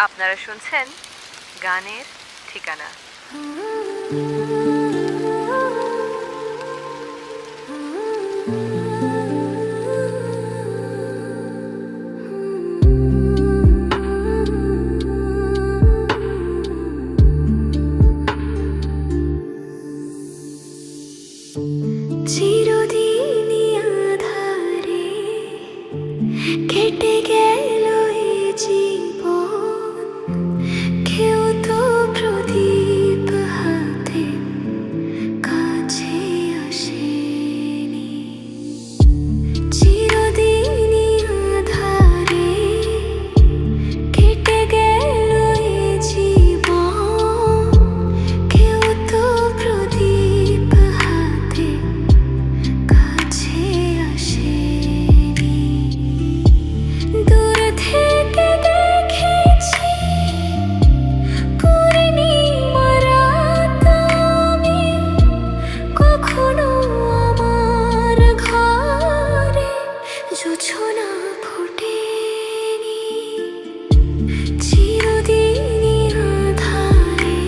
আপনারা শুনছেন গানের ঠিকানা। চিরদিনই আঁধারে কেটে গেল এই জীবন, কেউ তো প্রদীপ হাতে কাছে আসেনি। চিরদিনই আঁধারে কেটে গেল এই জীবন, কেউ তো প্রদীপ হাতে কাছে আসেনি। দূর থেকে দেখেছি পূর্ণিমা রাত আমি, কখনো আমার ঘরে জোছনা ফোটেনি। চিরদিনই আঁধারে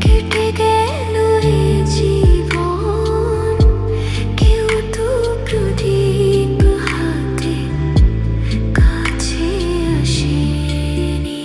কেটে গেল এই জীবন, কেউ তো প্রদীপ হাতে কাছে আসেনি।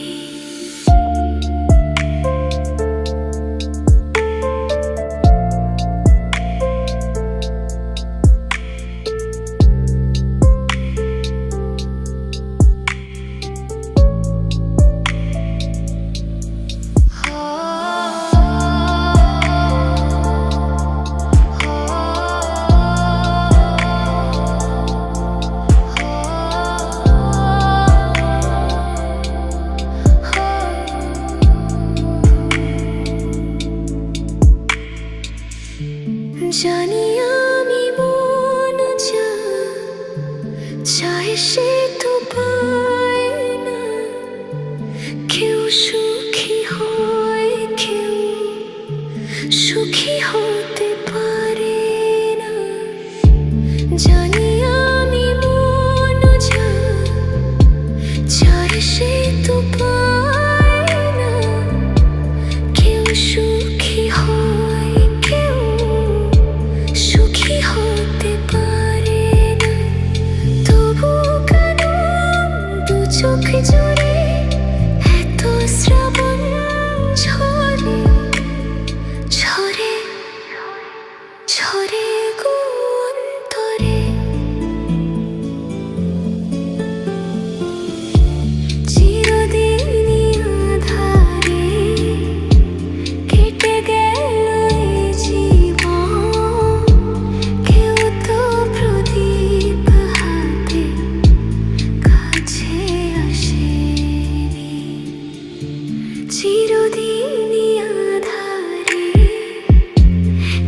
জানি আমি মন যা চায় সে তো পায় না, কেউ সুখী হয় কেউ সুখী হতে পারে না। জানি আমি মন যা চায় সে তো পায় না, কেউ সুখী হয় কেউ সুখী হতে পারে না। তবু কেন দু চোখ জুড়ে এত শ্রাবণ ঝরে ঝরে ঝরে গো অন্তরে। চিরদিনই আঁধারে কেটে গেল এই জীবন, কেউ তো প্রদীপ হাতে কাছে আসেনি। চিরদিনই আঁধারে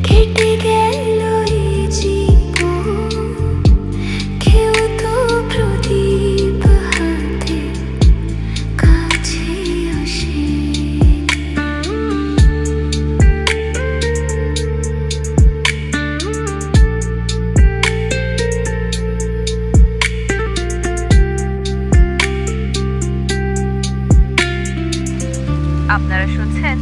কেটে গেল এই জীবন, কেউ তো প্রদীপ হাতে কাছে আসেনি। আপনারা শুনছেন